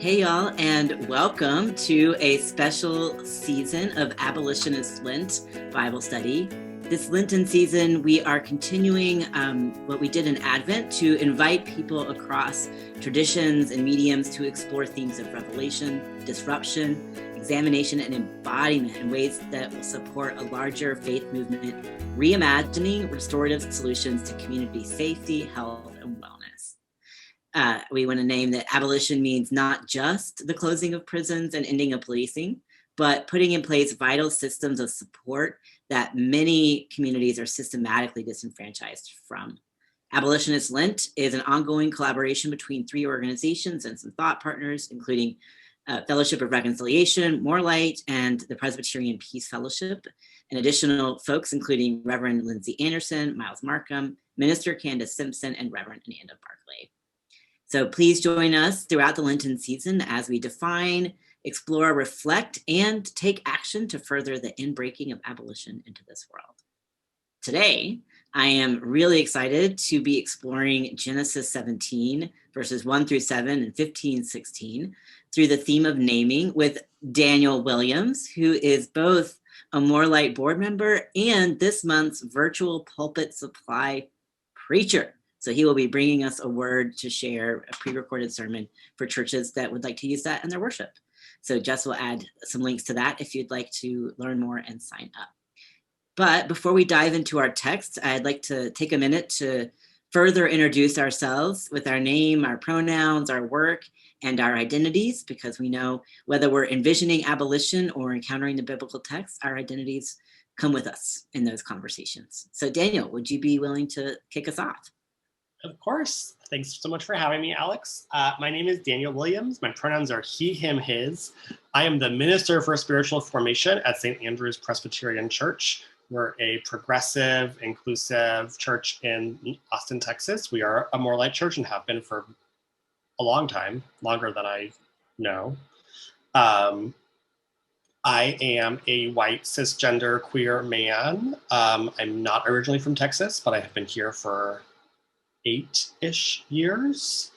Hey y'all, and welcome to a special season of Abolitionist Lent Bible Study. This Lenten season, we are continuing what we did in Advent to invite people across traditions and mediums to explore themes of revelation, disruption, examination, and embodiment in ways that will support a larger faith movement, reimagining restorative solutions to community safety, health, and wellness. We want to name that abolition means not just the closing of prisons and ending of policing, but putting in place vital systems of support that many communities are systematically disenfranchised from. Abolitionist Lent is an ongoing collaboration between three organizations and some thought partners, including Fellowship of Reconciliation, More Light, and the Presbyterian Peace Fellowship, and additional folks, including Reverend Lindsay Anderson, Miles Markham, Minister Candace Simpson, and Reverend Amanda Barclay. So please join us throughout the Lenten season as we define, explore, reflect, and take action to further the inbreaking of abolition into this world. Today, I am really excited to be exploring Genesis 17, verses 1 through 7 and 15-16 through the theme of naming with Daniel Williams, who is both a More Light board member and this month's virtual pulpit supply preacher. So he will be bringing us a word to share, a pre-recorded sermon for churches that would like to use that in their worship. So Jess will add some links to that if you'd like to learn more and sign up. But before we dive into our text, I'd like to take a minute to further introduce ourselves with our name, our pronouns, our work, and our identities, because we know whether we're envisioning abolition or encountering the biblical text, our identities come with us in those conversations. So Daniel, would you be willing to kick us off? Of course. Thanks so much for having me, Alex. My name is Daniel Williams. My pronouns are he, him, his. I am the Minister for Spiritual Formation at St. Andrew's Presbyterian Church. We're a progressive, inclusive church in Austin, Texas. We are a More Light church and have been for a long time, longer than I know. I am a white, cisgender, queer man. I'm not originally from Texas, but I have been here for 8-ish years.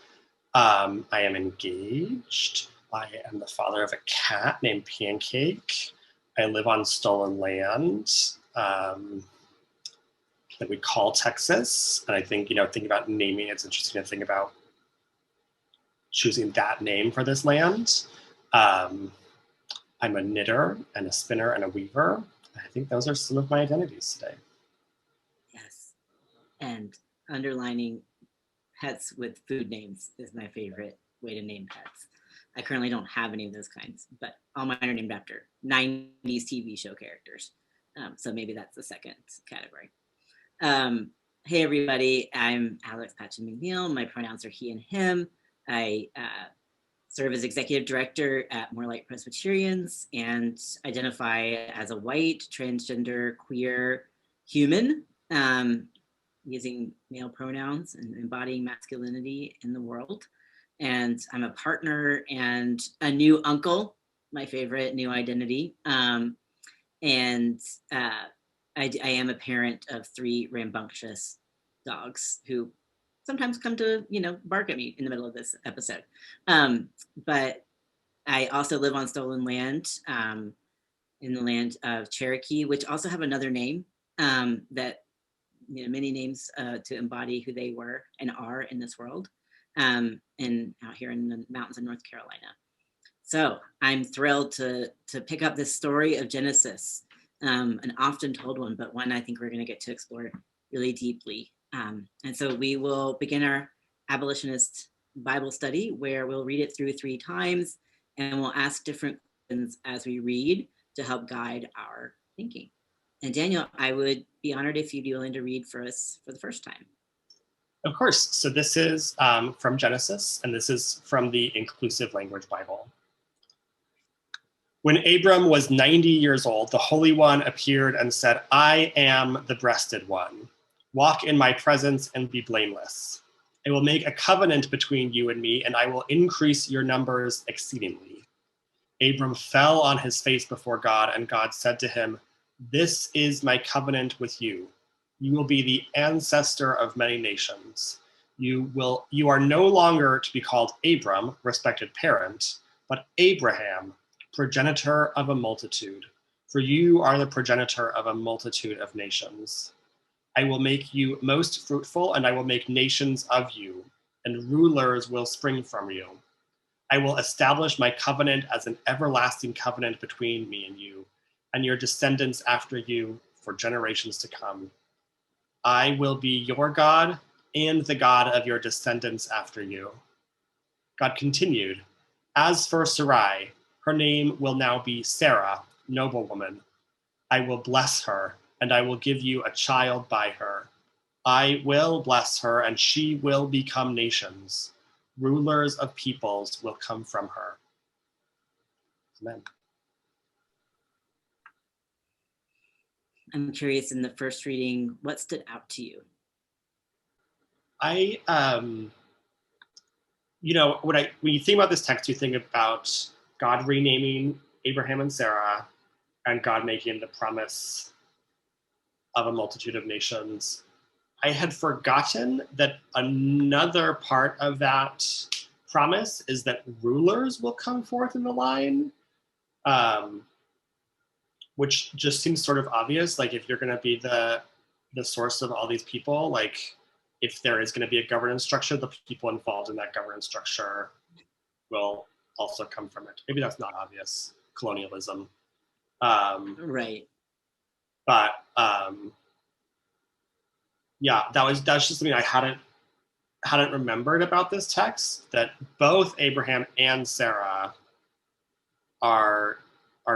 I am engaged. I am the father of a cat named Pancake. I live on stolen land that we call Texas. And I think, thinking about naming, it's interesting to think about choosing that name for this land. I'm a knitter and a spinner and a weaver. I think those are some of my identities today. Yes. And underlining pets with food names is my favorite way to name pets. I currently don't have any of those kinds, but all mine are named after 90s TV show characters. So maybe that's the second category. Hey everybody, I'm Patchin McNeill. My pronouns are he and him. I serve as executive director at More Light Presbyterians and identify as a white, transgender, queer human, using male pronouns and embodying masculinity in the world. And I'm a partner and a new uncle, my favorite new identity. I am a parent of 3 rambunctious dogs who sometimes come to, bark at me in the middle of this episode. But I also live on stolen land in the land of Cherokee, which also have another name that many names to embody who they were and are in this world, and out here in the mountains of North Carolina. So I'm thrilled to pick up this story of Genesis, an often told one, but one I think we're going to get to explore really deeply. And so we will begin our Abolitionist Bible study, where we'll read it through 3 times, and we'll ask different questions as we read to help guide our thinking. And Daniel, I would be honored if you'd be willing to read for us for the first time. Of course. So this is from Genesis, and this is from the Inclusive Language Bible. When Abram was 90 years old, the Holy One appeared and said, "I am the breasted one. Walk in my presence and be blameless. I will make a covenant between you and me, and I will increase your numbers exceedingly." Abram fell on his face before God, and God said to him, "This is my covenant with you. You will be the ancestor of many nations. You are no longer to be called Abram, respected parent, but Abraham, progenitor of a multitude. For you are the progenitor of a multitude of nations. I will make you most fruitful, and I will make nations of you, and rulers will spring from you. I will establish my covenant as an everlasting covenant between me and you, and your descendants after you for generations to come. I will be your God and the God of your descendants after you. God continued, as for Sarai, her name will now be Sarah, noblewoman. I will bless her, and I will give you a child by her. I will bless her, and she will become nations. Rulers of peoples will come from her. Amen. I'm curious, in the first reading, what stood out to you? When you think about this text, you think about God renaming Abraham and Sarah, and God making the promise of a multitude of nations. I had forgotten that another part of that promise is that rulers will come forth in the line, which just seems sort of obvious. Like, if you're going to be the source of all these people, like, if there is going to be a governance structure, the people involved in that governance structure will also come from it. Maybe that's not obvious. Colonialism. Right. But yeah, that's just something I hadn't remembered about this text, that both Abraham and Sarah are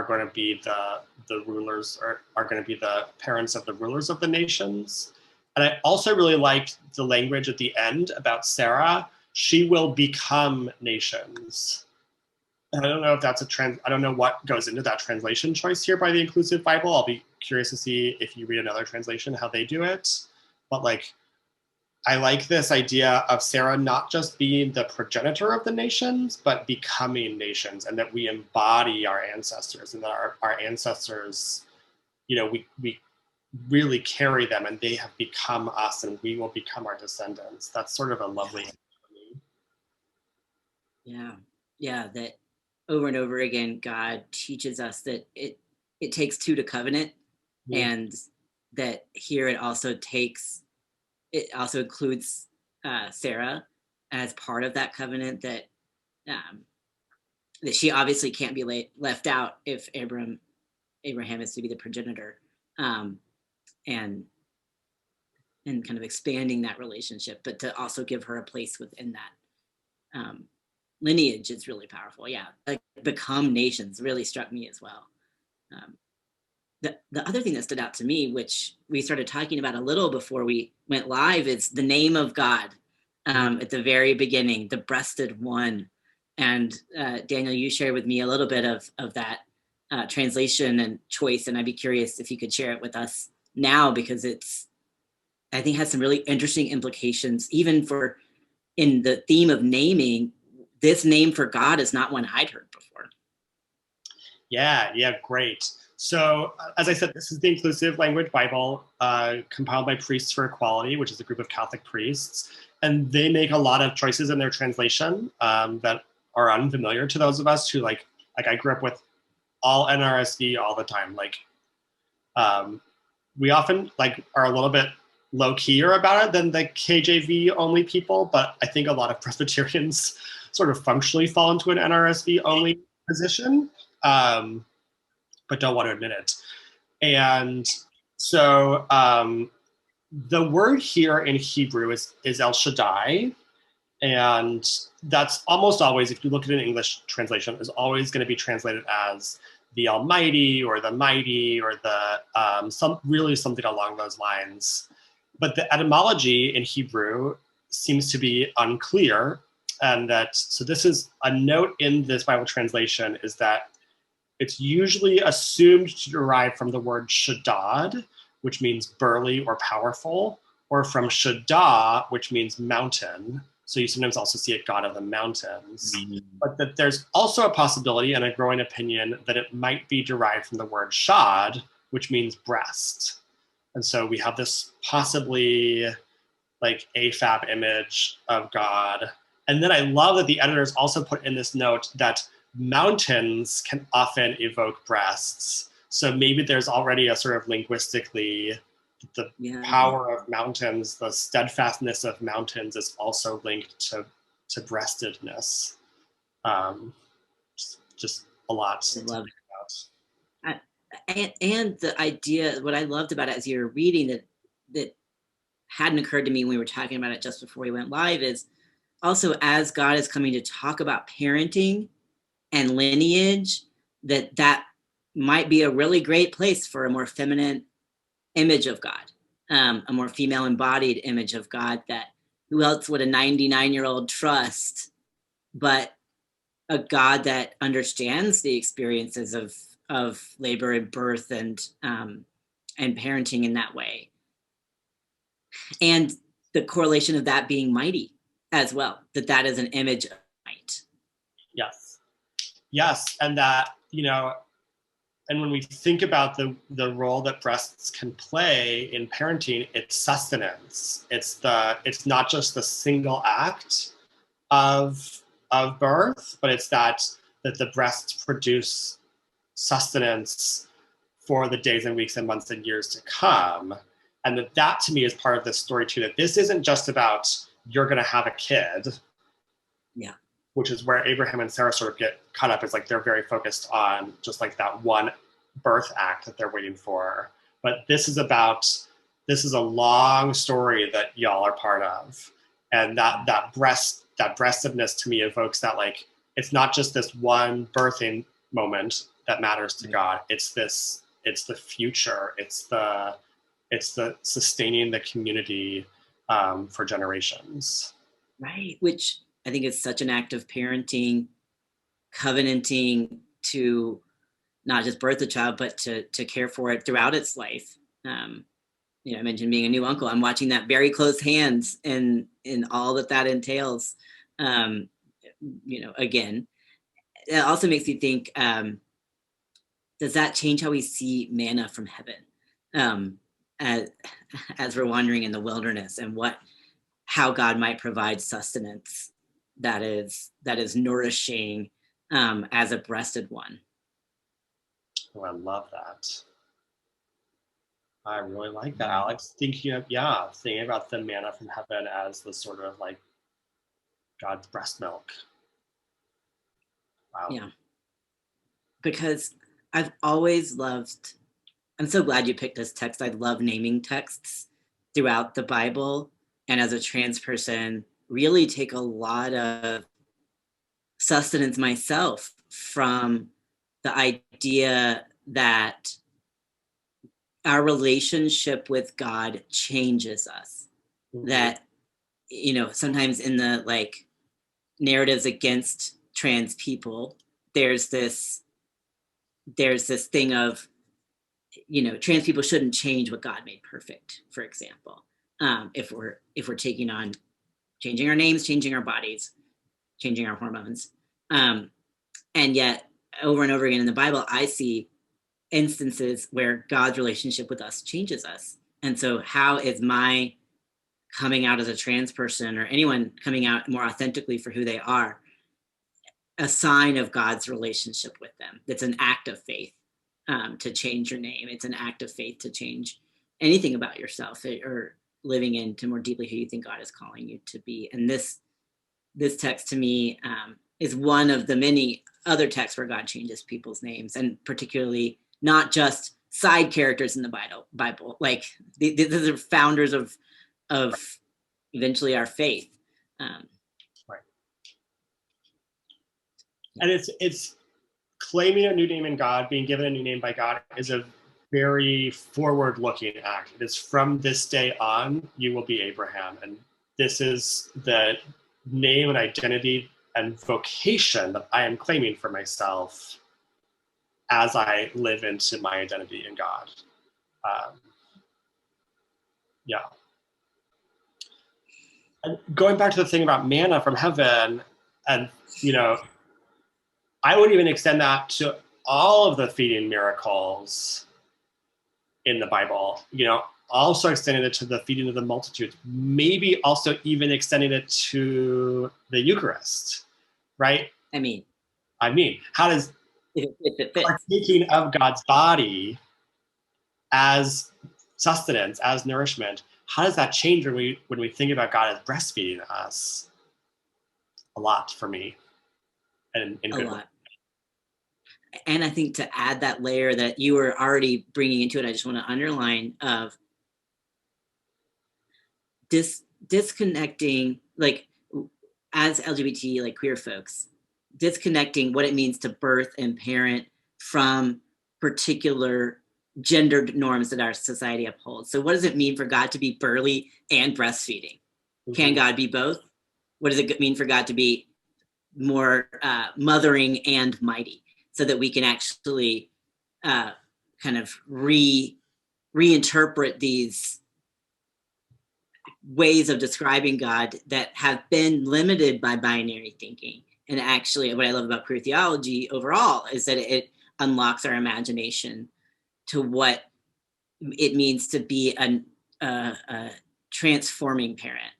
going to be the rulers, are going to be the parents of the rulers of the nations. And I also really liked the language at the end about Sarah. She will become nations. And I don't know if that's I don't know what goes into that translation choice here by the Inclusive Bible. I'll be curious to see if you read another translation, how they do it. But like, I like this idea of Sarah not just being the progenitor of the nations, but becoming nations, and that we embody our ancestors, and that our ancestors, we really carry them, and they have become us, and we will become our descendants. That's sort of a lovely image for me. Yeah, that over and over again, God teaches us that it takes two to covenant, and that here it also includes Sarah as part of that covenant, that she obviously can't be left out if Abraham is to be the progenitor, and kind of expanding that relationship, but to also give her a place within that lineage is really powerful. Yeah, like become nations really struck me as well. The other thing that stood out to me, which we started talking about a little before we went live, is the name of God at the very beginning, the breasted one. And Daniel, you shared with me a little bit of that translation and choice, and I'd be curious if you could share it with us now, because I think has some really interesting implications, even for in the theme of naming. This name for God is not one I'd heard before. Yeah, great. So, as I said, this is the Inclusive Language Bible, compiled by Priests for Equality, which is a group of Catholic priests. And they make a lot of choices in their translation that are unfamiliar to those of us who, like I grew up with all NRSV all the time. Like, we often are a little bit low-keyer about it than the KJV only people, but I think a lot of Presbyterians sort of functionally fall into an NRSV only position, but don't want to admit it. And so the word here in Hebrew is El Shaddai, and that's almost always, if you look at an English translation, is always going to be translated as the Almighty or the Mighty or the something along those lines. But the etymology in Hebrew seems to be unclear, and so this is a note in this Bible translation, is that it's usually assumed to derive from the word shaddad, which means burly or powerful, or from shaddah, which means mountain. So you sometimes also see it God of the mountains. Mm-hmm. But that there's also a possibility and a growing opinion that it might be derived from the word shad, which means breast. And so we have this possibly like AFAB image of God. And then I love that the editors also put in this note that mountains can often evoke breasts. So maybe there's already a sort of linguistically, the power of mountains, the steadfastness of mountains is also linked to breastedness. Just a lot to think about. And the idea, what I loved about it as you were reading that hadn't occurred to me when we were talking about it just before we went live, is also as God is coming to talk about parenting and lineage, that might be a really great place for a more feminine image of God, a more female embodied image of God, that who else would a 99-year-old trust but a God that understands the experiences of labor and birth and parenting in that way. And the correlation of that being mighty as well, that is an image of might. Yes. And that, and when we think about the role that breasts can play in parenting, it's sustenance. It's not just the single act of birth, but it's that the breasts produce sustenance for the days and weeks and months and years to come. And that to me is part of this story too, that this isn't just about you're going to have a kid. Yeah. Which is where Abraham and Sarah sort of get caught up, is like they're very focused on just like that one birth act that they're waiting for. But this is a long story that y'all are part of. And that breastedness to me evokes that, like, it's not just this one birthing moment that matters to God. It's the future. It's the sustaining the community for generations. Right, which I think is such an act of parenting, covenanting to not just birth a child, but to care for it throughout its life. I mentioned being a new uncle. I'm watching that very close hands in all that entails. Again, it also makes me think, does that change how we see manna from heaven as we're wandering in the wilderness, and how God might provide sustenance that is nourishing as a breasted one. Oh, I love that. I really like that, Alex. Thinking about the manna from heaven as the sort of like God's breast milk. Wow. Yeah. Because I've always loved, I'm so glad you picked this text. I love naming texts throughout the Bible. And as a trans person, really take a lot of sustenance myself from the idea that our relationship with God changes us. Mm-hmm. That, sometimes in the like narratives against trans people, there's this thing of, trans people shouldn't change what God made perfect, for example. If we're taking on changing our names, changing our bodies, changing our hormones. And yet over and over again in the Bible, I see instances where God's relationship with us changes us. And so how is my coming out as a trans person, or anyone coming out more authentically for who they are, a sign of God's relationship with them? It's an act of faith to change your name. It's an act of faith to change anything about yourself, or living into more deeply who you think God is calling you to be. And this text to me is one of the many other texts where God changes people's names, and particularly not just side characters in the Bible. Like these are founders of eventually our faith. Right. And it's claiming a new name in God, being given a new name by God, is a very forward-looking act. It is from this day on, you will be Abraham. And this is the name and identity and vocation that I am claiming for myself as I live into my identity in God. And going back to the thing about manna from heaven, and I would even extend that to all of the feeding miracles in the Bible. also extending it to the feeding of the multitudes, maybe also even extending it to the Eucharist, right? I mean, how does it fits. partaking of God's body as sustenance, as nourishment, how does that change when we think about God as breastfeeding us? A lot for me, and in A good ways. lot. And I think to add that layer that you were already bringing into it, I just want to underline of disconnecting, like as LGBT, like queer folks, disconnecting what it means to birth and parent from particular gendered norms that our society upholds. So what does it mean for God to be burly and breastfeeding? Can God be both? What does it mean for God to be more mothering and mighty, so that we can actually kind of reinterpret these ways of describing God that have been limited by binary thinking. And actually, what I love about queer theology overall is that it unlocks our imagination to what it means to be a transforming parent.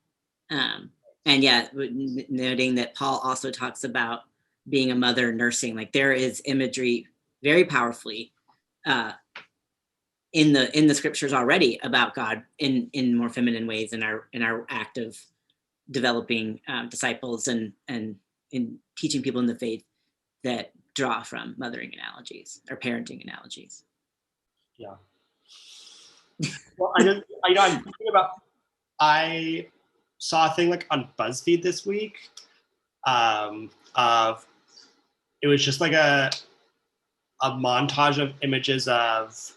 And yeah, noting that Paul also talks about being a mother nursing, like there is imagery very powerfully in the scriptures already about God in more feminine ways in our act of developing disciples and in teaching people in the faith that draw from mothering analogies or parenting analogies. Yeah. Well, I'm thinking about, I saw a thing like on BuzzFeed this week of, it was just like a montage of images of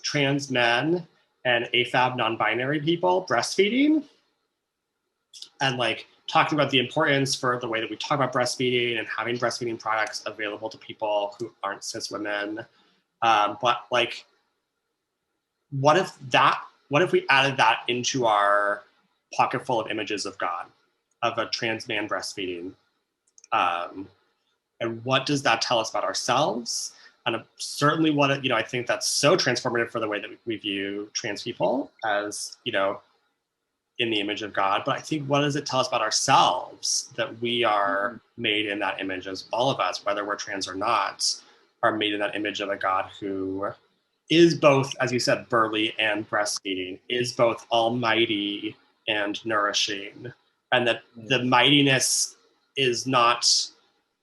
trans men and AFAB non-binary people breastfeeding, and like talking about the importance for the way that we talk about breastfeeding and having breastfeeding products available to people who aren't cis women. But like, what if we added that into our pocket full of images of God, of a trans man breastfeeding? And what does that tell us about ourselves? And certainly what, I think that's so transformative for the way that we view trans people as, in the image of God. But I think, what does it tell us about ourselves, that we are made in that image, as all of us, whether we're trans or not, are made in that image of a God who is both, as you said, burly and breastfeeding, is both almighty and nourishing, and that the mightiness is not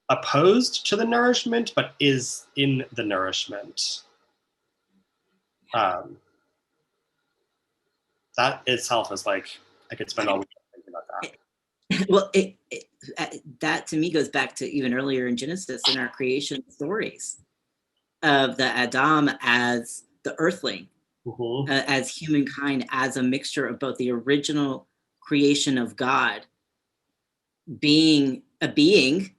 opposed to the nourishment, but is in the nourishment. That itself is like, I could spend all week thinking about that. Well, that to me goes back to even earlier in Genesis, in our creation stories of the Adam as the earthling, as humankind, as a mixture of both the original creation of God, being a being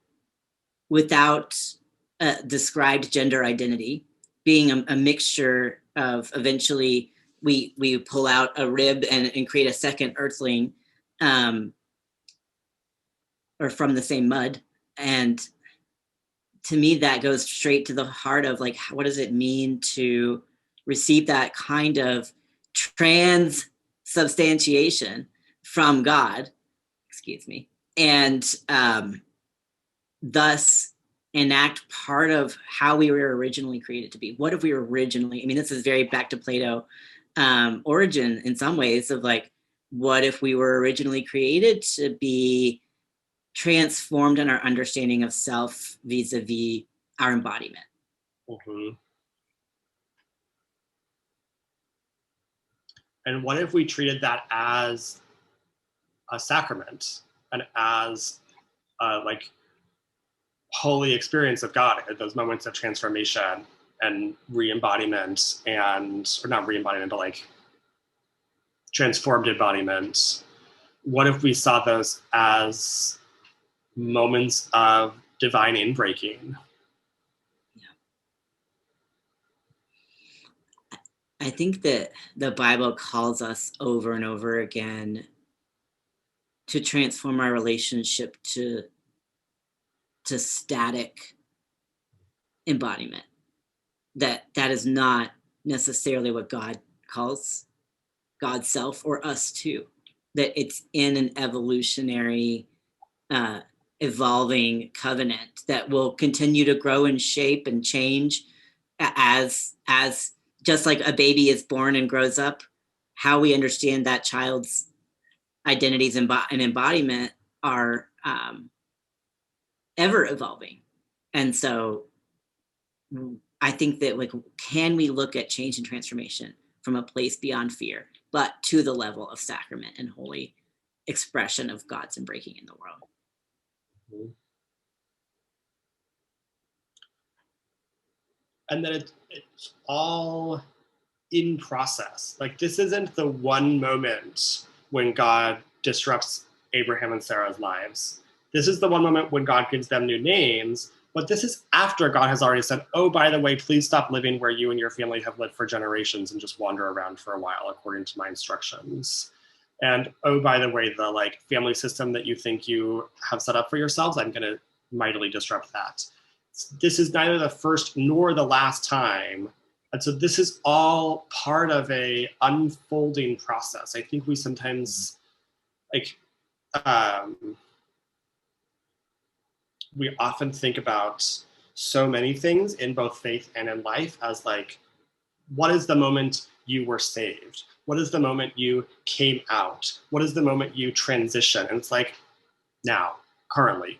without described gender identity, being a mixture of, eventually we pull out a rib and create a second earthling, or from the same mud. And to me, that goes straight to the heart of like, what does it mean to receive that kind of transubstantiation from God, excuse me, and thus enact part of how we were originally created to be. What if we were originally, this is very back to Plato origin in some ways, of like, what if we were originally created to be transformed in our understanding of self vis-a-vis our embodiment. And what if we treated that as a sacrament and as like holy experience of God at those moments of transformation and re-embodiment, or not re-embodiment, but like transformed embodiment? What if we saw those as moments of divine inbreaking? I think that the Bible calls us over and over again to transform our relationship to static embodiment. That is not necessarily what God calls God's self or us too, that it's in an evolutionary, evolving covenant that will continue to grow and shape and change as just like a baby is born and grows up. How we understand that child's identities and embodiment are ever evolving. And so I think that, like, can we look at change and transformation from a place beyond fear, but to the level of sacrament and holy expression of God's inbreaking in the world? Mm-hmm. And then it's all in process. Like, this isn't the one moment when God disrupts Abraham and Sarah's lives. This is the one moment when God gives them new names, but this is after God has already said, oh, by the way, please stop living where you and your family have lived for generations and just wander around for a while according to my instructions. And oh, by the way, the like family system that you think you have set up for yourselves, I'm gonna mightily disrupt that. This is neither the first nor the last time. And so this is all part of a unfolding process. I think we sometimes we often think about so many things in both faith and in life as like, what is the moment you were saved? What is the moment you came out? What is the moment you transition? And it's like, now, currently,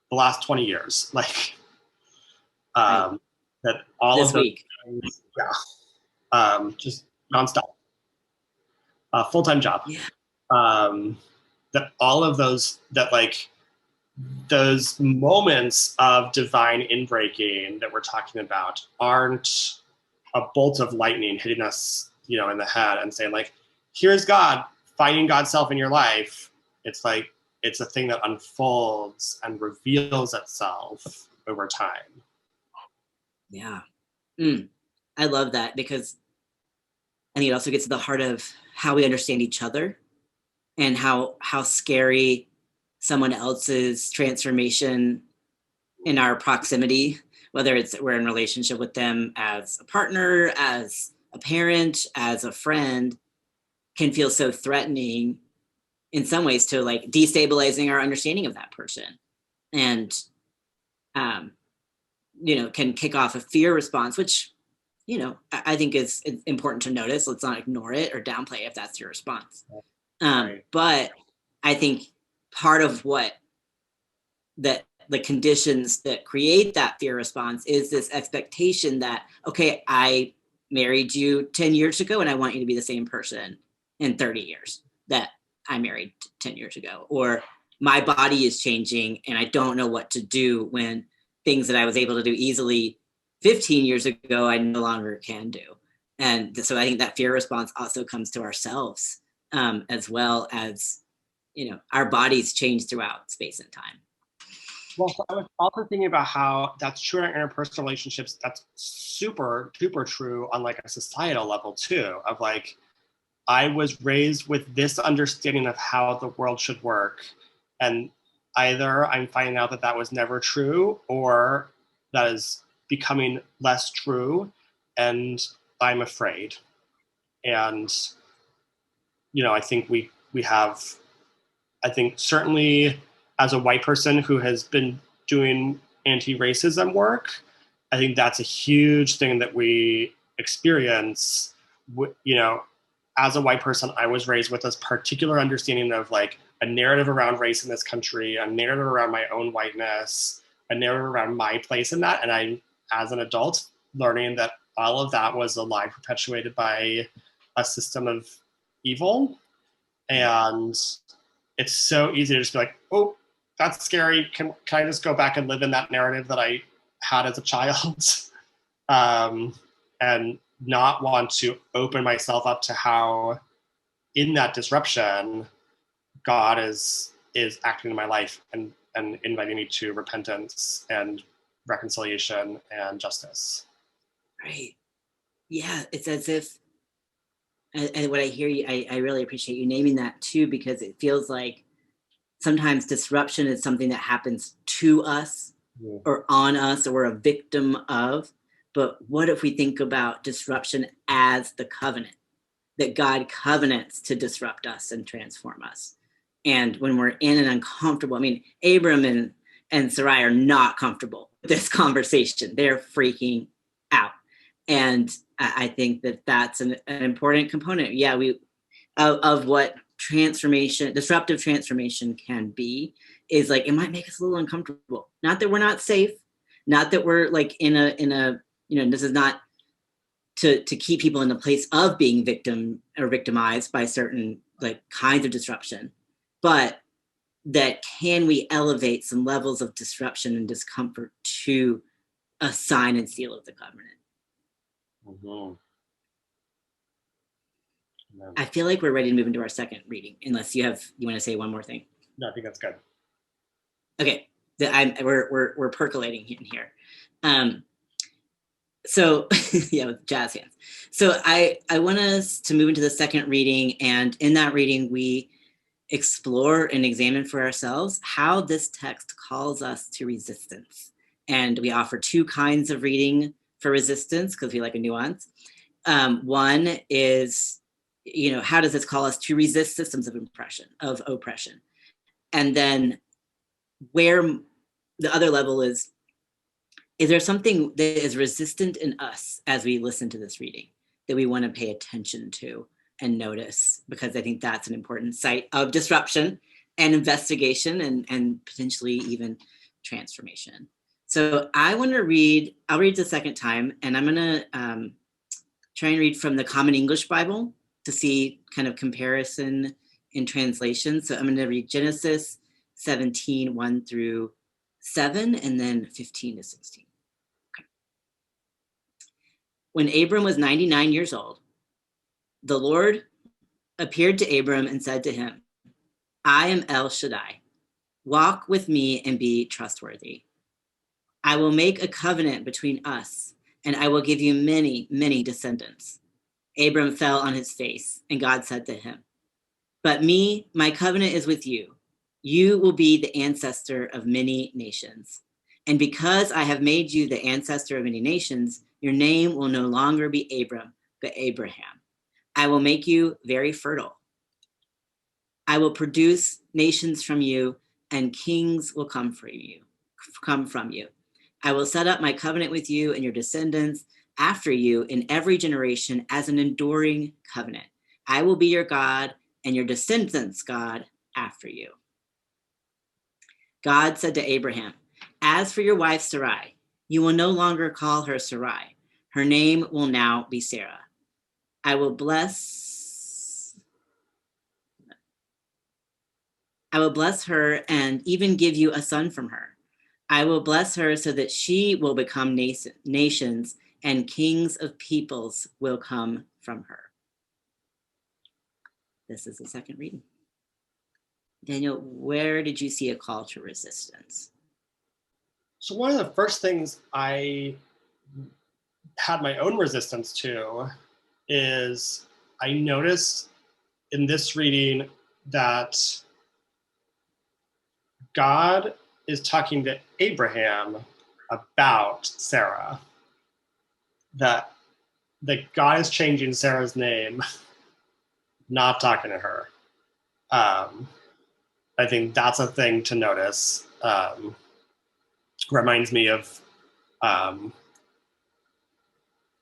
the last 20 years, like, Right. that all This of those week. things, just nonstop, full-time job. Yeah. That all of those, that like, those moments of divine inbreaking that we're talking about aren't a bolt of lightning hitting us, you know, in the head and saying like, here's God, finding God's self in your life. It's like, it's a thing that unfolds and reveals itself over time. Yeah. I love that, because I think it also gets to the heart of how we understand each other and how scary someone else's transformation in our proximity, whether it's we're in relationship with them as a partner, as a parent, as a friend, can feel so threatening in some ways to like destabilizing our understanding of that person. And, you know, can kick off a fear response, which, you know, I think is important to notice. Let's not ignore it or downplay if that's your response. Right. But I think part of what that the conditions that create that fear response is this expectation that, okay, I married you 10 years ago and I want you to be the same person in 30 years that I married 10 years ago. Or my body is changing and I don't know what to do when things that I was able to do easily 15 years ago, I no longer can do. And so I think that fear response also comes to ourselves, as well as, you know, our bodies change throughout space and time. Well, so I was also thinking about how that's true in our interpersonal relationships. That's super, super true on like a societal level too, of like, I was raised with this understanding of how the world should work. And either I'm finding out that that was never true, or that is becoming less true, and I'm afraid. And, you know, I think we have, I think certainly as a white person who has been doing anti-racism work, I think that's a huge thing that we experience. You know, as a white person, I was raised with this particular understanding of like a narrative around race in this country, a narrative around my own whiteness, a narrative around my place in that. And I, as an adult, learning that all of that was a lie perpetuated by a system of evil. And it's so easy to just be like, oh, that's scary. Can I just go back and live in that narrative that I had as a child? And not want to open myself up to how in that disruption, God is acting in my life and inviting me to repentance and reconciliation and justice. Right. Yeah. It's as if, and what I hear you, I really appreciate you naming that too, because it feels like sometimes disruption is something that happens to us or on us, or we're a victim of. But what if we think about disruption as the covenant? that God covenants to disrupt us and transform us. And when we're in an uncomfortable, I mean, Abram and Sarai are not comfortable with this conversation. They're freaking out. And I think that that's an important component. Yeah, of what disruptive transformation can be, is like, it might make us a little uncomfortable. Not that we're not safe, not that we're like in a, this is not to keep people in a place of being victim or victimized by certain like kinds of disruption, but that can we elevate some levels of disruption and discomfort to a sign and seal of the covenant. Mm-hmm. I feel like we're ready to move into our second reading, unless you want to say one more thing. No, I think that's good. Okay, we're percolating in here. So yeah, with jazz hands. So I want us to move into the second reading, and in that reading we explore and examine for ourselves how this text calls us to resistance. And we offer two kinds of reading for resistance because we like a nuance. One is, how does this call us to resist systems of oppression? And then where the other level is there something that is resistant in us as we listen to this reading that we want to pay attention to and notice? Because I think that's an important site of disruption and investigation and potentially even transformation. So I'll read the second time, and I'm going to try and read from the Common English Bible to see kind of comparison in translation. So I'm going to read Genesis 17, 1 through 7, and then 15 to 16. Okay. When Abram was 99 years old, the Lord appeared to Abram and said to him, I am El Shaddai. Walk with me and be trustworthy. I will make a covenant between us, and I will give you many, many descendants. Abram fell on his face, and God said to him, but me, my covenant is with you. You will be the ancestor of many nations. And because I have made you the ancestor of many nations, your name will no longer be Abram, but Abraham. I will make you very fertile. I will produce nations from you, and kings will come from you. I will set up my covenant with you and your descendants after you in every generation as an enduring covenant. I will be your God and your descendants' God after you. God said to Abraham, as for your wife Sarai, you will no longer call her Sarai. Her name will now be Sarah. I will bless her and even give you a son from her. I will bless her so that she will become nations, and kings of peoples will come from her. This is the second reading. Daniel, where did you see a call to resistance? So one of the first things I had my own resistance to is I noticed in this reading that God is talking to Abraham about Sarah, that God is changing Sarah's name, not talking to her. I think that's a thing to notice. Reminds me of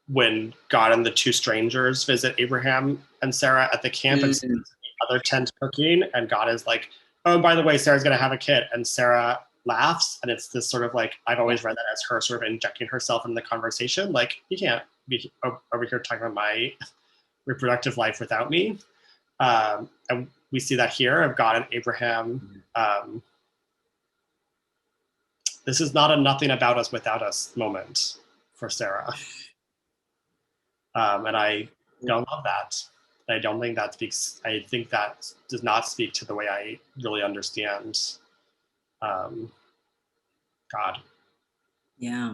when God and the two strangers visit Abraham and Sarah at the camp, and the other tent cooking, and God is like, oh, by the way, Sarah's going to have a kid. And Sarah laughs, and it's this sort of like, I've always read that as her sort of injecting herself in the conversation. Like, you can't be over here talking about my reproductive life without me. And we see that here of God and Abraham. This is not a nothing about us without us moment for Sarah. And I don't love that. I don't think that speaks, I think that does not speak to the way I really understand God. Yeah.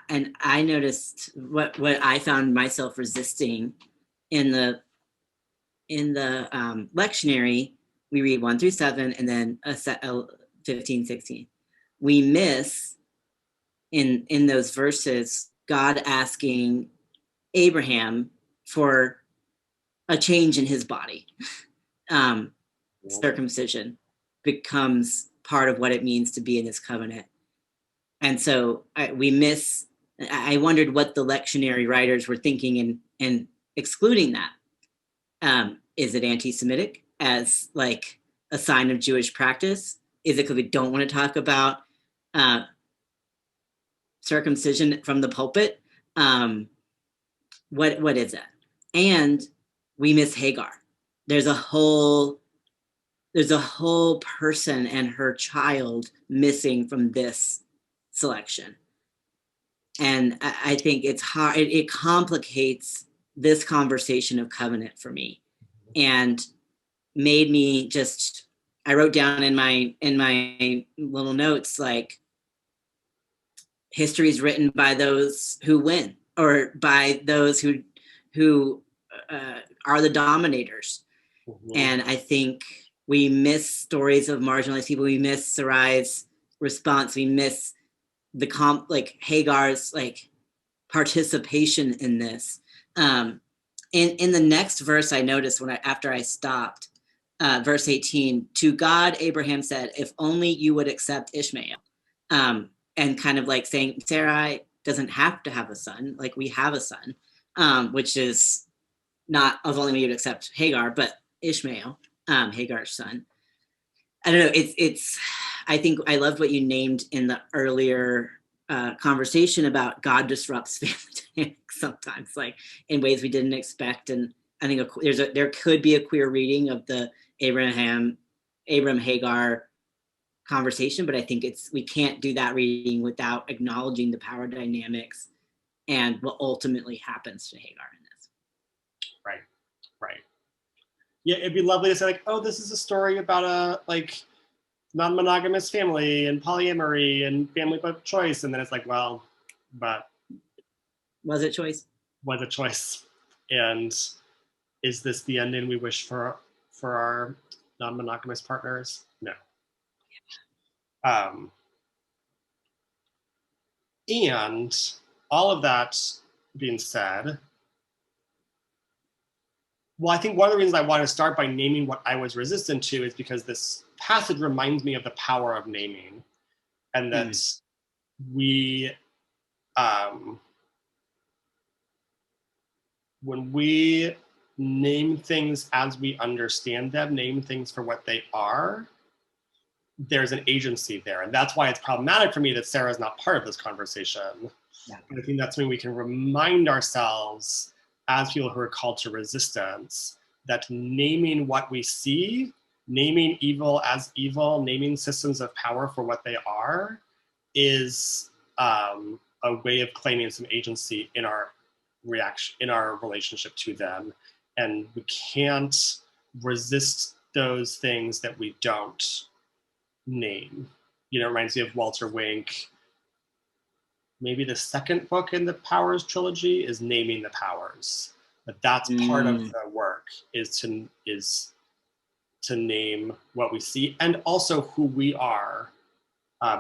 And I noticed what I found myself resisting in the lectionary. We read 1 through 7 and then 15, 16. We miss in those verses God asking Abraham for a change in his body. Circumcision becomes part of what it means to be in this covenant. And so I wondered what the lectionary writers were thinking in excluding that. Is it anti-Semitic as like a sign of Jewish practice? Is it because we don't want to talk about circumcision from the pulpit? What is that? And we miss Hagar. There's a whole person and her child missing from this selection. And I think it's hard. It complicates this conversation of covenant for me, and made me I wrote down in my little notes, like, history is written by those who win, or by those who are the dominators. Mm-hmm. And I think we miss stories of marginalized people. We miss Sarai's response. We miss Hagar's participation in this. In the next verse, I noticed after I stopped, verse 18, to God, Abraham said, if only you would accept Ishmael. And kind of like saying Sarai doesn't have to have a son, like we have a son, which is not if only you'd accept Hagar, but Ishmael, Hagar's son. I don't know. I think I loved what you named in the earlier conversation about God disrupts family dynamics sometimes, like in ways we didn't expect. And I think there could be a queer reading of the Abram Hagar conversation, but I think we can't do that reading without acknowledging the power dynamics and what ultimately happens to Hagar in this. Right. Yeah, it'd be lovely to say like, oh, this is a story about a non-monogamous family and polyamory and family by choice, and then it's like, well, but was it choice? Was it choice? And is this the ending we wish for our non-monogamous partners? No. And all of that being said, well, I think one of the reasons I want to start by naming what I was resistant to is because this passage reminds me of the power of naming, and that we, when we name things as we understand them, name things for what they are, there's an agency there. And that's why it's problematic for me that Sarah is not part of this conversation. Yeah. I think that's when we can remind ourselves as people who are called to resistance that naming what we see, naming evil as evil, naming systems of power for what they are, is a way of claiming some agency in our reaction, in our relationship to them. And we can't resist those things that we don't name. It reminds me of Walter Wink. Maybe the second book in the Powers trilogy is Naming the Powers. But that's part of the work, is to name what we see and also who we are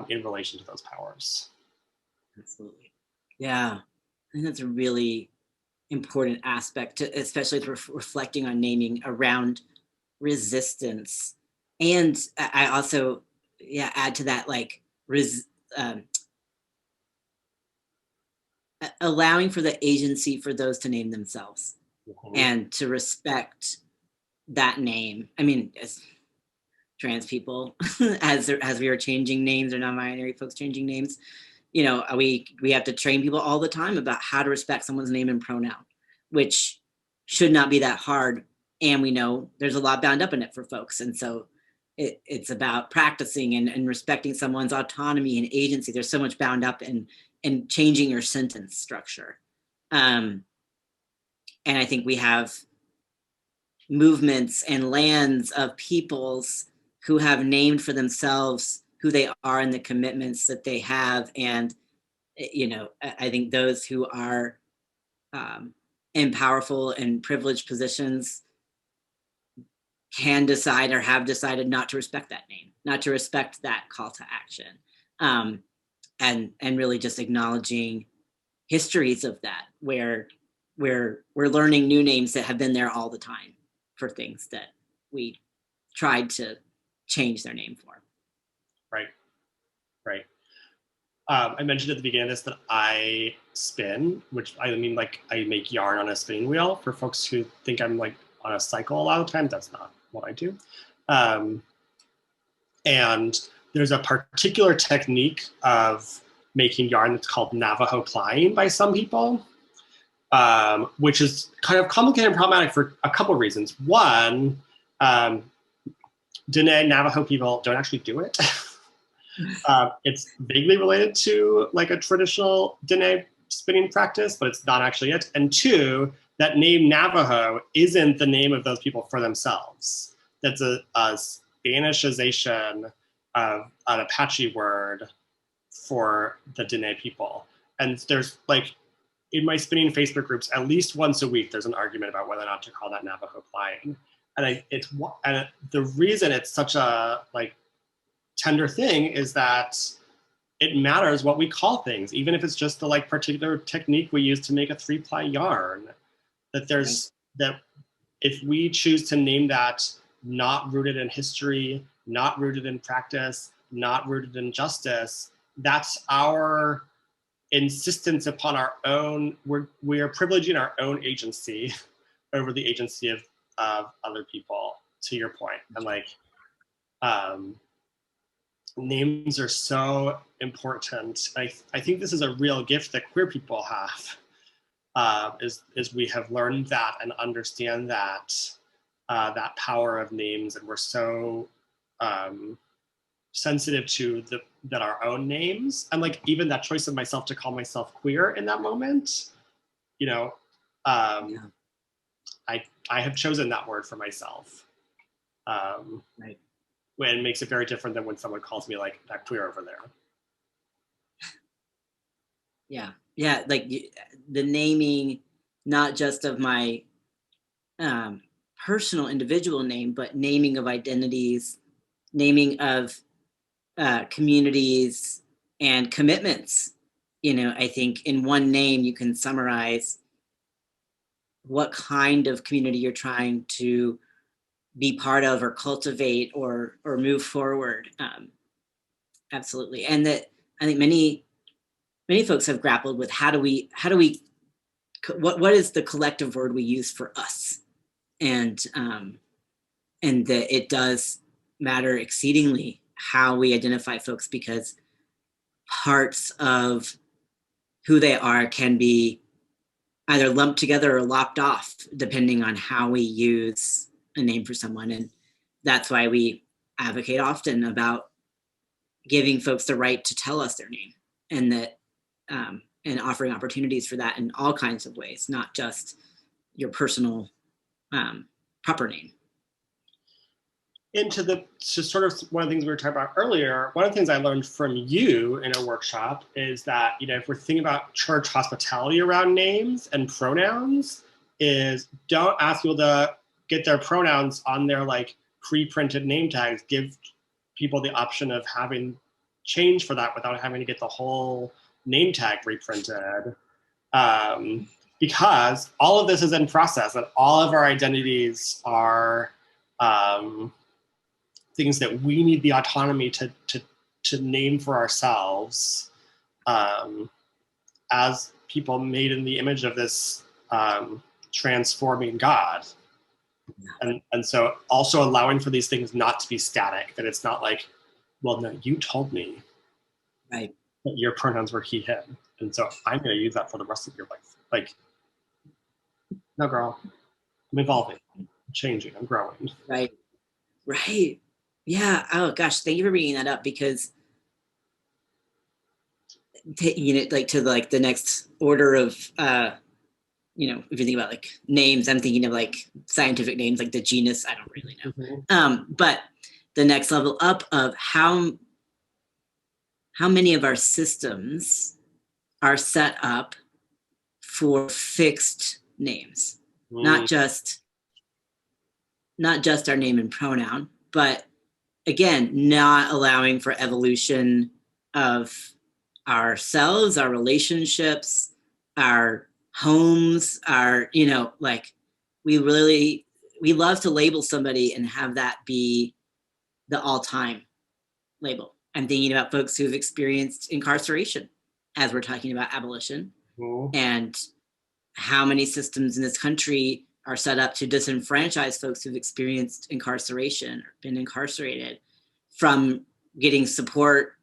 in relation to those powers. Absolutely. Yeah, I think that's a really important aspect, especially reflecting on naming around resistance. And I also add to that, allowing for the agency for those to name themselves, and to respect that name. I mean, as trans people, as we are changing names, or non-binary folks changing names, we have to train people all the time about how to respect someone's name and pronoun, which should not be that hard. And we know there's a lot bound up in it for folks. And so it's about practicing and respecting someone's autonomy and agency. There's so much bound up in changing your sentence structure. And I think we have movements and lands of peoples who have named for themselves who they are and the commitments that they have. And, I think those who are in powerful and privileged positions can decide or have decided not to respect that name, not to respect that call to action. And really just acknowledging histories of that, where we're learning new names that have been there all the time for things that we tried to change their name for. Right. I mentioned at the beginning of this that I spin, which I mean, like, I make yarn on a spinning wheel. For folks who think I'm like on a cycle a lot of times, that's not what I do. And there's a particular technique of making yarn that's called Navajo Plying by some people, which is kind of complicated and problematic for a couple of reasons. One, Dene Navajo people don't actually do it. It's vaguely related to like a traditional Dene spinning practice, but it's not actually it. And two, that name Navajo isn't the name of those people for themselves. That's a Spanishization of an Apache word for the Dene people. And there's like, in my spinning Facebook groups, at least once a week, there's an argument about whether or not to call that Navajo Plying. And the reason it's such a like tender thing is that it matters what we call things, even if it's just the like particular technique we use to make a 3-ply yarn. That if we choose to name that not rooted in history, not rooted in practice, not rooted in justice, that's our insistence upon our own. We are privileging our own agency over the agency of other people. To your point, and like. Names are so important. I think this is a real gift that queer people have, is we have learned that and understand that power of names, and we're so sensitive to that our own names, and like even that choice of myself to call myself queer in that moment, you know, I have chosen that word for myself. Right. When it makes it very different than when someone calls me like that queer over there. Yeah, like the naming, not just of my personal individual name, but naming of identities, naming of communities and commitments. You know, I think in one name you can summarize what kind of community you're trying to be part of or cultivate or move forward. Absolutely. And that I think many folks have grappled with how do we what is the collective word we use for us? And that it does matter exceedingly how we identify folks, because parts of who they are can be either lumped together or lopped off depending on how we use a name for someone. And that's why we advocate often about giving folks the right to tell us their name, and that and offering opportunities for that in all kinds of ways, not just your personal proper name. To sort of one of the things we were talking about earlier, one of the things I learned from you in a workshop is that, you know, if we're thinking about church hospitality around names and pronouns, is don't ask people to get their pronouns on their like pre-printed name tags. Give people the option of having change for that without having to get the whole name tag reprinted. Because all of this is in process, and all of our identities are things that we need the autonomy to name for ourselves, as people made in the image of this transforming God. And so also allowing for these things not to be static, that it's not like, well, no, you told me right that your pronouns were he, him, and so I'm going to use that for the rest of your life. Like, no, girl, I'm evolving, I'm changing, I'm growing. Right. Yeah. Oh gosh, thank you for bringing that up, because you know, like to like the next order of you know, if you think about like names, I'm thinking of like scientific names, like the genus, I don't really know. Mm-hmm. But the next level up of how many of our systems are set up for fixed names, not just our name and pronoun, but again, not allowing for evolution of ourselves, our relationships, our homes, our, like we love to label somebody and have that be the all-time label. I'm thinking about folks who've experienced incarceration as we're talking about abolition, and how many systems in this country are set up to disenfranchise folks who've experienced incarceration or been incarcerated from getting support,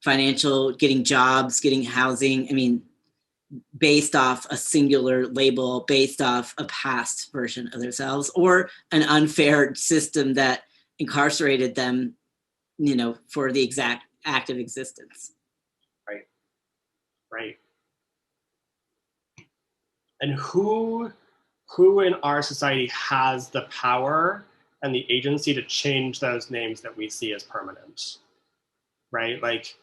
financial, getting jobs, getting housing. I mean, based off a singular label, based off a past version of themselves, or an unfair system that incarcerated them, for the exact act of existence. Right. And who in our society has the power and the agency to change those names that we see as permanent, right? Like,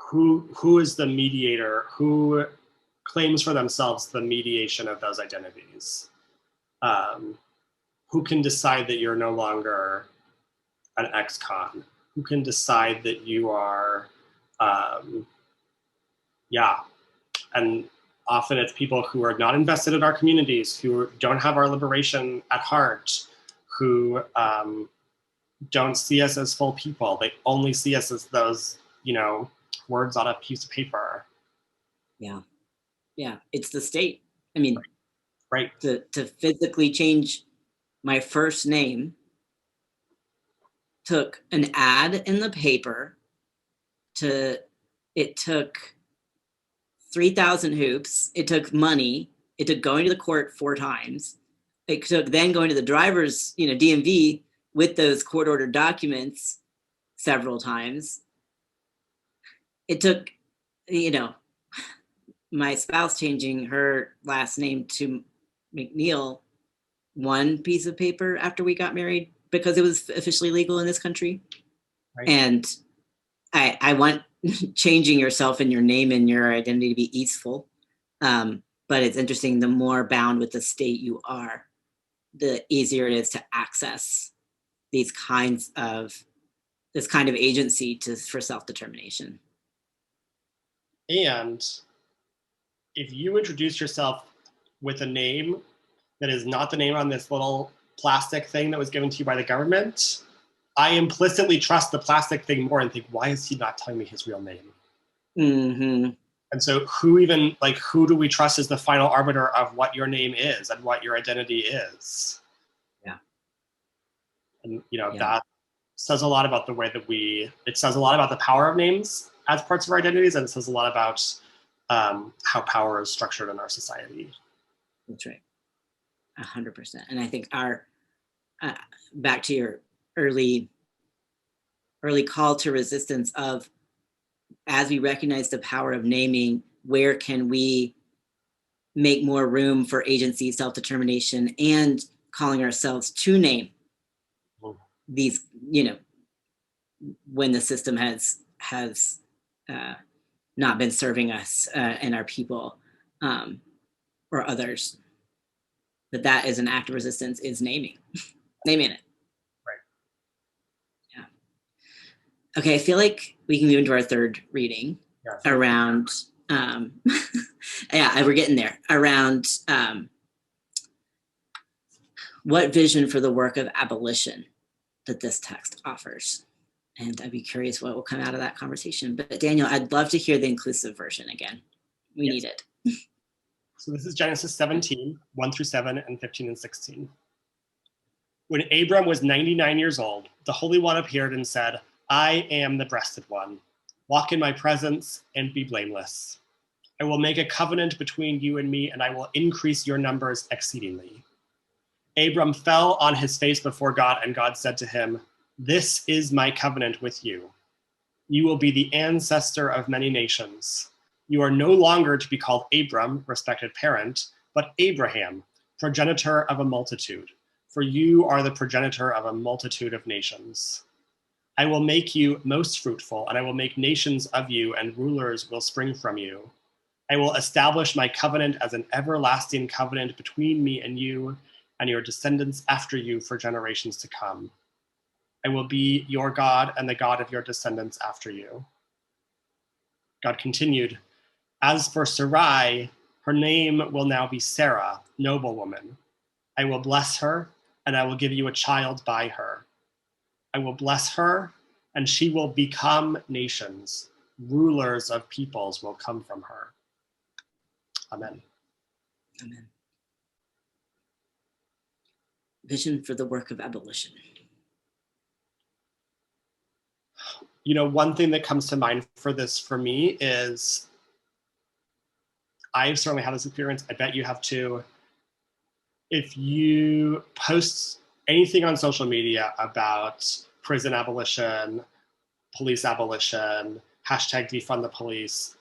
who is the mediator? Who claims for themselves the mediation of those identities? Who can decide that you're no longer an ex-con? Who can decide that you are, and often it's people who are not invested in our communities, who don't have our liberation at heart, who don't see us as full people. They only see us as those, words on a piece of paper. Yeah, it's the state. I mean, right. To physically change my first name took an ad in the paper. It took 3,000 hoops. It took money. It took going to the court 4 times. It took then going to the driver's, DMV with those court-ordered documents several times. It took, my spouse changing her last name to McNeill 1 piece of paper after we got married because it was officially legal in this country. Right. And I want changing yourself and your name and your identity to be easeful. But it's interesting, the more bound with the state you are, the easier it is to access this kind of agency for self-determination. And if you introduce yourself with a name that is not the name on this little plastic thing that was given to you by the government, I implicitly trust the plastic thing more and think, why is he not telling me his real name? Mm-hmm. And so who do we trust as the final arbiter of what your name is and what your identity is? Yeah. And, that says a lot about the way that it says a lot about the power of names as parts of our identities, and it says a lot about how power is structured in our society. That's right. 100%. And I think our, back to your early call to resistance of, as we recognize the power of naming, where can we make more room for agency, self-determination, and calling ourselves to name these, when the system has not been serving us and our people or others. That is an act of resistance, is naming it. Right. Yeah. Okay, I feel like we can move into our third reading around, we're getting there, around what vision for the work of abolition that this text offers. And I'd be curious what will come out of that conversation. But Daniel, I'd love to hear the inclusive version again. We need it. So this is Genesis 17, 1-7, and 15 and 16. When Abram was 99 years old, the Holy One appeared and said, I am the breasted one. Walk in my presence and be blameless. I will make a covenant between you and me, and I will increase your numbers exceedingly. Abram fell on his face before God, and God said to him, this is my covenant with you. You will be the ancestor of many nations. You are no longer to be called Abram, respected parent, but Abraham, progenitor of a multitude, for you are the progenitor of a multitude of nations. I will make you most fruitful, and I will make nations of you, and rulers will spring from you. I will establish my covenant as an everlasting covenant between me and you, and your descendants after you for generations to come. I will be your God and the God of your descendants after you. God continued, as for Sarai, Her name will now be Sarah, noblewoman. I will bless her, and I will give you a child by her. I will bless her, and she will become nations. Rulers of peoples will come from her. Amen. Amen. Vision for the work of abolition. One thing that comes to mind for this for me is I've certainly had this experience. I bet you have too. If you post anything on social media about prison abolition, police abolition, hashtag defund the police,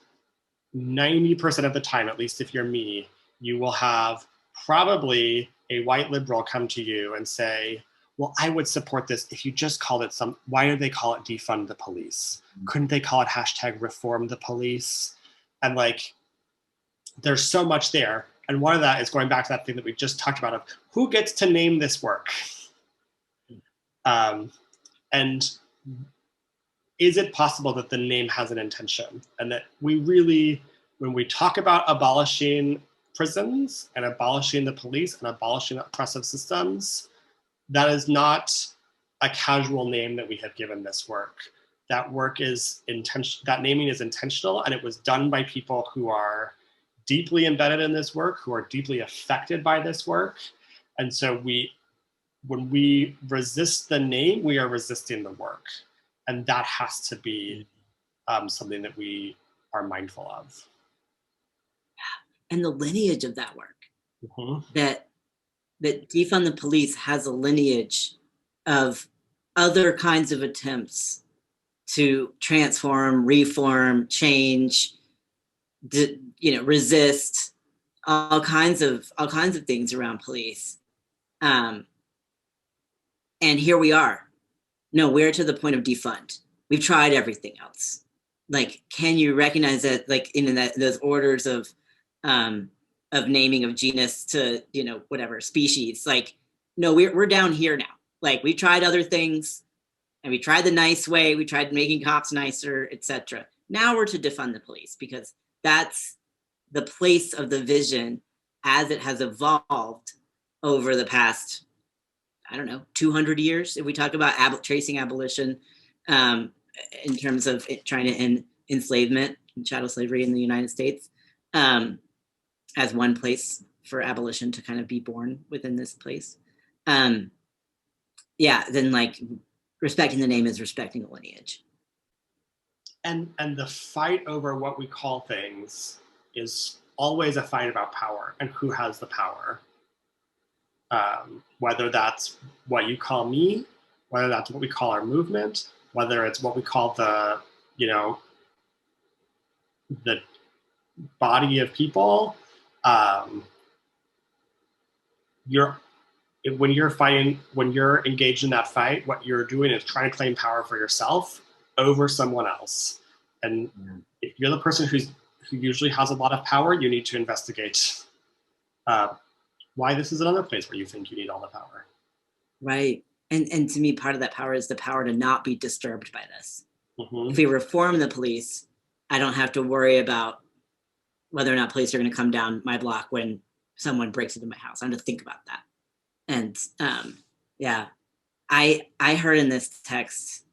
90% of the time, at least if you're me, you will have probably a white liberal come to you and say, well, I would support this if you just called it why do they call it defund the police? Couldn't they call it hashtag reform the police? And there's so much there. And one of that is going back to that thing that we just talked about of who gets to name this work? And is it possible that the name has an intention? And that we really, when we talk about abolishing prisons and abolishing the police and abolishing oppressive systems, that is not a casual name that we have given this work. That work is intentional, that naming is intentional, and it was done by people who are deeply embedded in this work, who are deeply affected by this work. And so when we resist the name, we are resisting the work. And that has to be something that we are mindful of. And the lineage of that work. Mm-hmm. That defund the police has a lineage of other kinds of attempts to transform, reform, change, resist all kinds of things around police. And here we are. No, we're to the point of defund. We've tried everything else. Can you recognize that, in those orders of naming of genus to, whatever species? No, we're down here now. We tried other things, and we tried the nice way. We tried making cops nicer, etc. Now we're to defund the police, because that's the place of the vision as it has evolved over the past, 200 years. If we talk about tracing abolition in terms of trying to end enslavement and chattel slavery in the United States, as one place for abolition to kind of be born within this place. Then respecting the name is respecting the lineage. And the fight over what we call things is always a fight about power and who has the power. Whether that's what you call me, whether that's what we call our movement, whether it's what we call the body of people. When you're engaged in that fight, what you're doing is trying to claim power for yourself over someone else. And if you're the person who usually has a lot of power, you need to investigate why this is another place where you think you need all the power. Right. And to me, part of that power is the power to not be disturbed by this. Mm-hmm. If we reform the police, I don't have to worry about whether or not police are going to come down my block when someone breaks into my house. I have to think about that. And I heard in this text,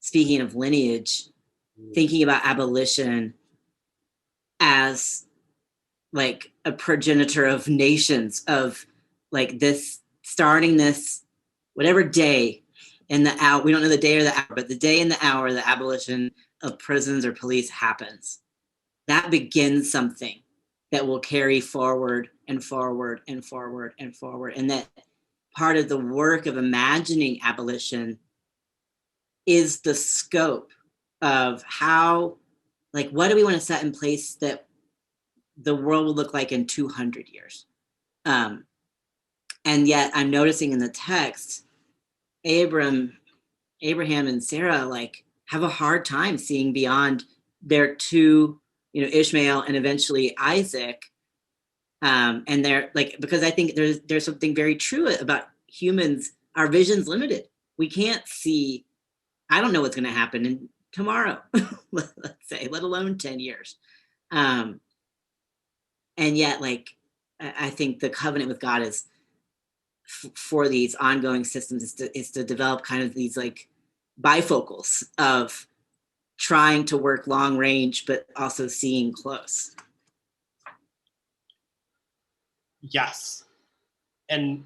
speaking of lineage, thinking about abolition as a progenitor of nations, of this, starting this, whatever day in the hour, we don't know the day or the hour, but the day and the hour the abolition of prisons or police happens, that begins something that will carry forward and forward and forward and forward. And that part of the work of imagining abolition is the scope of how, what do we want to set in place that the world will look like in 200 years? And yet I'm noticing in the text, Abraham and Sarah have a hard time seeing beyond their two, Ishmael and eventually Isaac. And they're because I think there's something very true about humans. Our vision's limited. We can't see. I don't know what's going to happen tomorrow, let's say, let alone 10 years. And yet, like, I think the covenant with God is for these ongoing systems is to develop kind of these like bifocals of trying to work long range, but also seeing close. Yes. And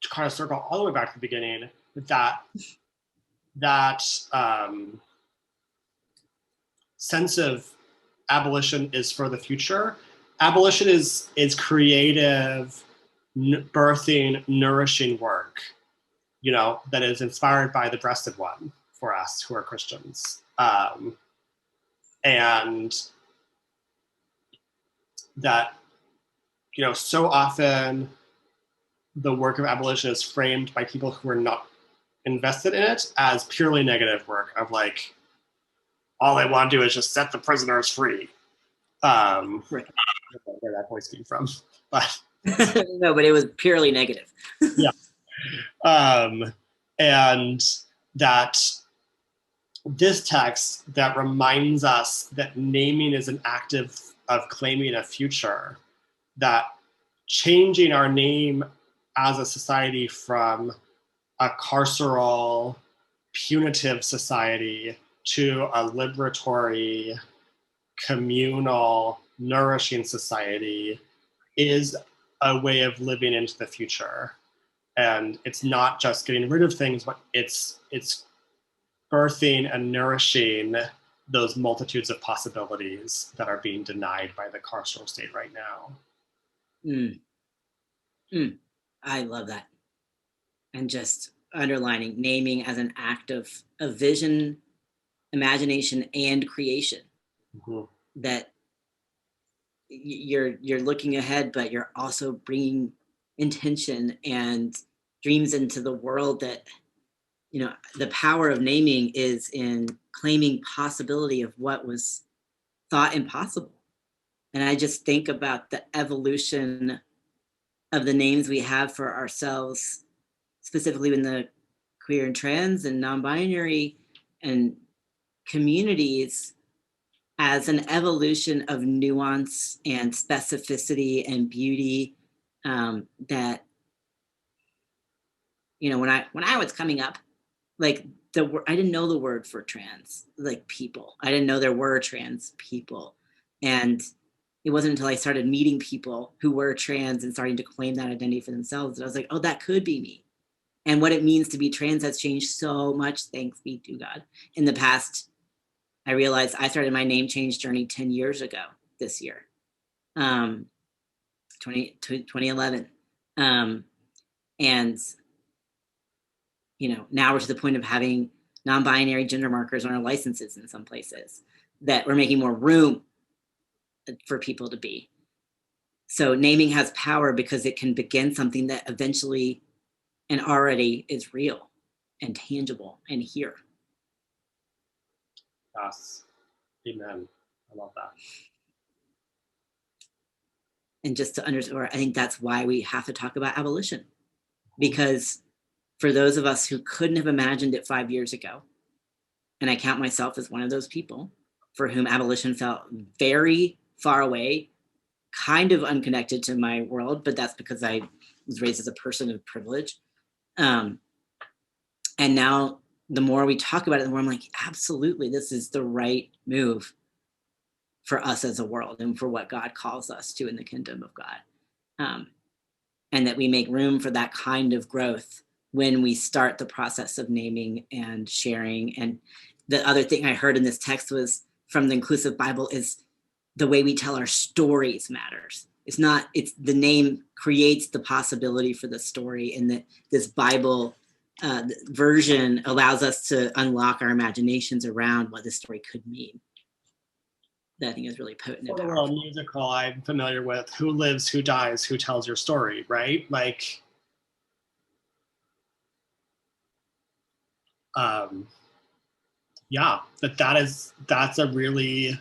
to kind of circle all the way back to the beginning, that sense of abolition is for the future. Abolition is creative, birthing, nourishing work, that is inspired by the breasted one for us who are Christians. And that, so often the work of abolition is framed by people who are not invested in it as purely negative work of like, all they want to do is just set the prisoners free. Right. I don't know where that voice came from, but no, but it was purely negative. Yeah. And that this text that reminds us that naming is an act of claiming a future, that changing our name as a society from a carceral, punitive society to a liberatory, communal, nourishing society is a way of living into the future. And it's not just getting rid of things, but it's birthing and nourishing those multitudes of possibilities that are being denied by the carceral state right now. I love that. And just underlining naming as an act of vision, imagination, and creation. Mm-hmm. That you're looking ahead, but you're also bringing intention and dreams into the world. That, the power of naming is in claiming possibility of what was thought impossible. And I just think about the evolution of the names we have for ourselves, specifically in the queer and trans and non-binary and communities, as an evolution of nuance and specificity and beauty, that, when I was coming up, like I didn't know the word for trans, like people. I didn't know there were trans people. And it wasn't until I started meeting people who were trans and starting to claim that identity for themselves that I was like, oh, that could be me. And what it means to be trans has changed so much, thanks be to God. In the past, I realized I started my name change journey 10 years ago this year, 2011. And, now we're to the point of having non-binary gender markers on our licenses in some places, that we're making more room for people to be. So naming has power because it can begin something that eventually and already is real and tangible and here. Yes. Amen. I love that. And just to underscore, I think that's why we have to talk about abolition. Because for those of us who couldn't have imagined it 5 years ago, and I count myself as one of those people for whom abolition felt very far away, kind of unconnected to my world, but that's because I was raised as a person of privilege. And now the more we talk about it, the more I'm like, absolutely, this is the right move for us as a world and for what God calls us to in the kingdom of God. And that we make room for that kind of growth when we start the process of naming and sharing. And the other thing I heard in this text was from the Inclusive Bible is the way we tell our stories matters. It's the name creates the possibility for the story, and that this Bible version allows us to unlock our imaginations around what this story could mean. That I think is really potent and powerful. A musical I'm familiar with, who lives, who dies, who tells your story, right? Like, yeah, that's a really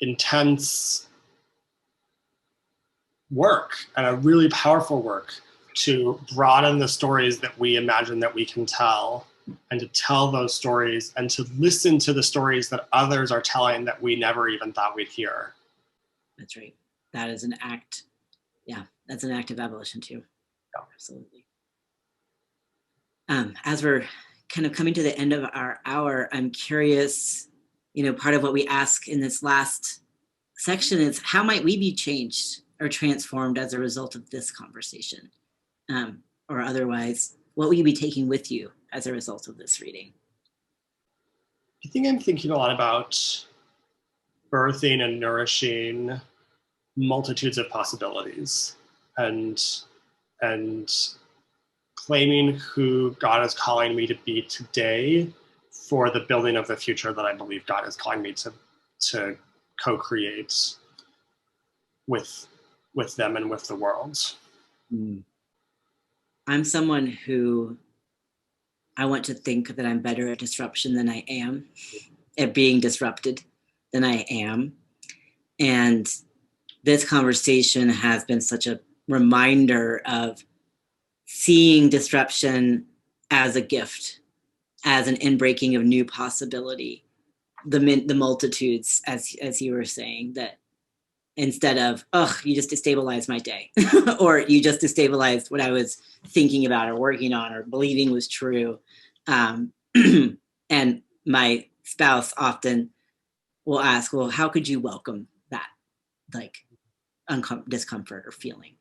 intense work and a really powerful work to broaden the stories that we imagine that we can tell and to tell those stories and to listen to the stories that others are telling that we never even thought we'd hear. That's right. That is an act. Yeah, that's an act of abolition too. Yeah. Absolutely. As we're kind of coming to the end of our hour, I'm curious, part of what we ask in this last section is how might we be changed or transformed as a result of this conversation? Or otherwise, what will you be taking with you as a result of this reading? I think I'm thinking a lot about birthing and nourishing multitudes of possibilities and claiming who God is calling me to be today for the building of the future that I believe God is calling me to co-create with them and with the world. I'm someone who I want to think that I'm better at disruption than I am, at being disrupted than I am. And this conversation has been such a reminder of seeing disruption as a gift, as an inbreaking of new possibility. The multitudes, as you were saying, that instead of, you just destabilized my day, or you just destabilized what I was thinking about or working on or believing was true. And my spouse often will ask, well, how could you welcome that, like, discomfort or feeling?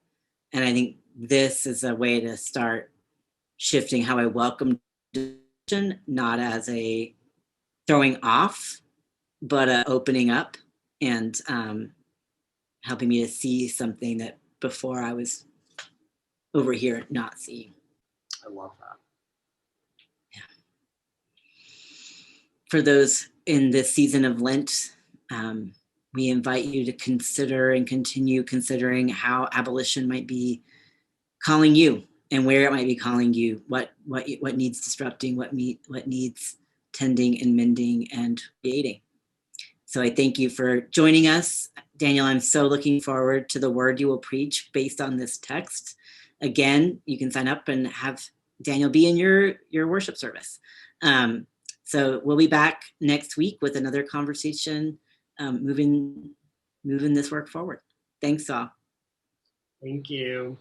And I think this is a way to start shifting how I welcome disruption, not as a throwing off, but a opening up and helping me to see something that before I was over here not seeing. I love that. Yeah. For those in this season of Lent, we invite you to consider and continue considering how abolition might be calling you and where it might be calling you, what needs disrupting, what needs tending and mending and creating. So I thank you for joining us. Daniel, I'm so looking forward to the word you will preach based on this text. Again, you can sign up and have Daniel be in your worship service. So we'll be back next week with another conversation, moving this work forward. Thanks all. Thank you.